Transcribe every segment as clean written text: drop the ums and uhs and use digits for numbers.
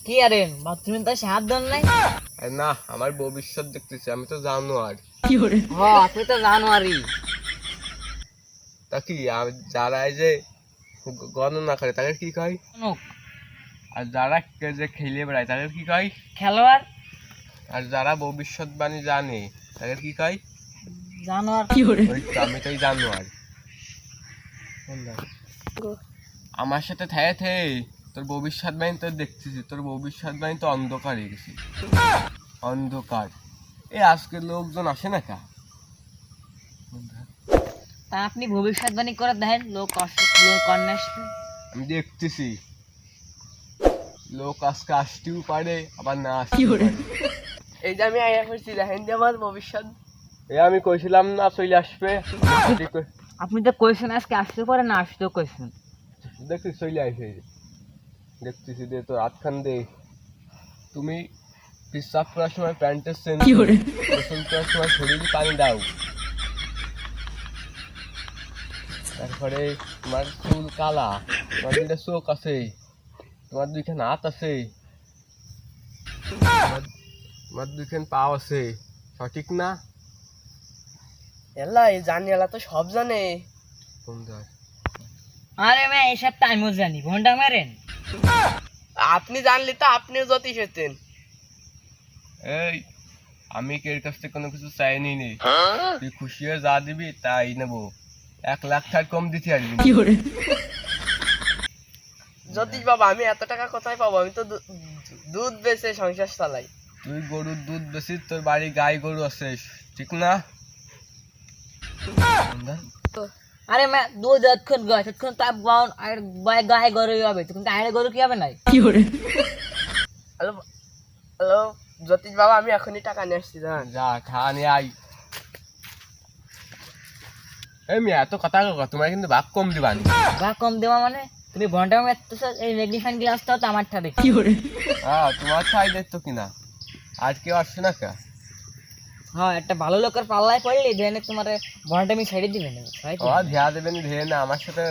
কি আরে বাথরুমে তো হাত দেন নাই? না, আমার ভবিষ্যৎ দেখতেছি, আমি তো জানো আর আপনি তো জানুয়ারি। তা কি যারা এই যে গণনা করে তাদের কি কয়, আর যারা যে খেলে বেড়ায় তাদের কি কয়, খেলোয়াড়। আর যারা ভবিষ্যৎবাণী জানে তাদের কি কয়, জানোয়ার। ওই তো আমি তো জানো আর আমার সাথে থাকে তোর ভবিষ্যৎবাণী তো দেখতেছি, তোর ভবিষ্যৎবাণী তো অন্ধকার হয়ে গেছে, অন্ধকার। আজকে লোকজন আসে না কা? তা আপনি ভবিষ্যৎবাণী করে দেখেন, লোক কন্যা আসবে। আমি দেখতেছি লোক আজকে আসতেও পারে আবার না আসতেও পারে। এই যে আমি আয়া করছি দেখেন যে আমার ভবিষ্যৎ। আমি কইছিলাম না চলে আসবে, আপনি তো কইছেন আজকে আসতে পারে না আসতেও কইছেন। দেখছি চলে আসে, দেখতেছি দে তো হাতখান দে। তুমি পেশাব করার সময় প্যান্টের চেঞ্জ গোসল করার সময় শরীরে পানি দাও। তারপরে তোমার চুল কালা, তোমার দুইটা চোখ আছে, তোমার দুইখান হাত আছে, তোমার দুইখান পাও আছে, সঠিক না? এলা এই জানি, এলা তো সব জানে। সুন্দর। আরে ভাই এসব তো আমিও জানি, ভন্ডা মারেন। আপনি জানলে তো আপনিও জ্যোতিষ হতেন। এই আমি কি এর কাছ থেকে কোনো কিছু চাইনি নি, তুই খুশি হয়ে যা দিবি তাই নেবো, 1 লাখ টাকা কম দিতে পারবি না। জ্যোতিষ বাবা, আমি এত টাকা কোথায় পাবো? আমি তো দুধ বেচে সংসার চালাই। তুই গরুর দুধ বেশি, তোর বাড়ি গাই গরু আছে, ঠিক না? আরে মা দুধ যতক্ষণ গায় ততক্ষণ তাপ গাউন আর গায়ে গরুই হবে, তখন গায়ে গরু কি হবে নাই? হ্যালো হ্যালো জ্যোতিষ বাবা, আমি এখনই টাকা নিয়ে আসছি। জান যা খা নিয়ে আই। এই মেয়ে এত কথা কও, তোমার কিন্তু ভাগ কম দিবানি। গা কম দেওয়া মানে তুমি ভন্ডা মারতেছো, এই ম্যাগনিফাইং গ্লাসটা তো আমার ঠাবে। হ্যাঁ তোমার চাই দেখতো কিনা, আর কেউ আসছে না কা? হ্যাঁ একটা ভালো লোকের পাল্লায় পড়লে দেনে তোমার ভন্ডামি ছেড়ে দিবে না। ও ধ্যান দেবেন ধেয়ে না আমার সাথে।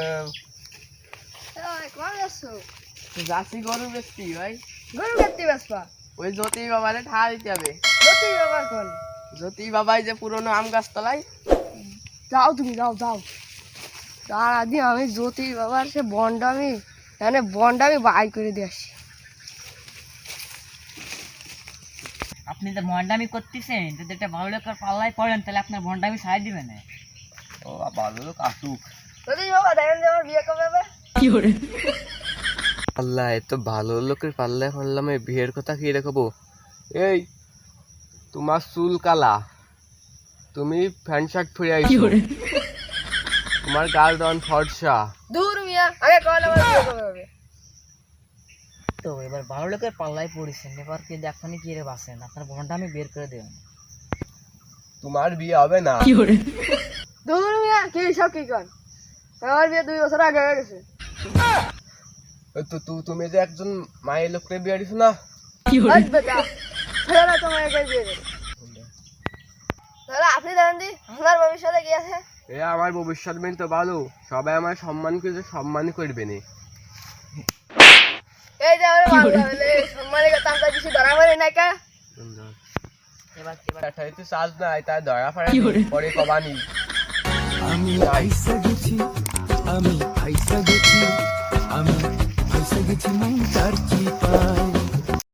যাচ্ছি গরু বেচছি ভাই। গরু কাটতে বেসপা? ওই জ্যোতিষ বাবারে ঠাড়া দিতে হবে। জ্যোতিষ বাবার কোন? জ্যোতিষ বাবাই যে পুরোনো আম গাছ তলায়। যাও তুমি যাও যাও। তার আগে আমি জ্যোতিষ বাবার সে বন্ডামি বাই করে দিয়ে আসি। আপনি যে ভন্ডামি করতেছেন, যদি একটা ভালো লোকের পাল্লায় পড়েন তাহলে আপনার ভন্ডামি ছাড় দিবে না। ও ভালো লোক আসুক। জ্যোতিষ বাবা দেখেন যে আমার বিয়ে কবে হবে? আল্লাহ, এত ভালো লোকের পাল্লায় পড়লাম, এই বিয়ের কথা কি রাখবো? এই তোমার চুল কালা, তুমি প্যান্ট শার্ট পরে আইছো, তোমার গাল রং ফর্সা। দূর মিয়া, আগে কল আমার বিয়ে কবে হবে? তো এবার ভালো লোকের পাল্লায় পড়েছেন, এবার কি এখনই কি রে বাসেন, আপনার ভন্ডামি বের করে দেবেন। তোমার বিয়ে হবে না। দূর মিয়া, কি সব কি কন? আমার বিয়ে 2 বছর আগে হয়ে গেছে। তুমি যে একজন মায়ের লোকরে বিয়ে দিছো না? আজ বেটা ছেলেরা তোমার একাই বিয়ে করে। তাহলে আপনি দেখেন দি আমার ভবিষ্যতে কি আছে? এ আমার ভবিষ্যৎ মেন তো ভালো, সবাই আমার সম্মান করে, সম্মান করবে না। এই যে আমার ভালো হলে সম্মানের কথা আমরা কিছু ধরা পড়ে না কা? এবার এটাইতে চার্জ নাই, তাই দয়া পড়ে পরে কবানি। আমি আইসা গেছি, আমি আইসা গেছি, আমি আইসা গেছি মাইন্টার চিপায়।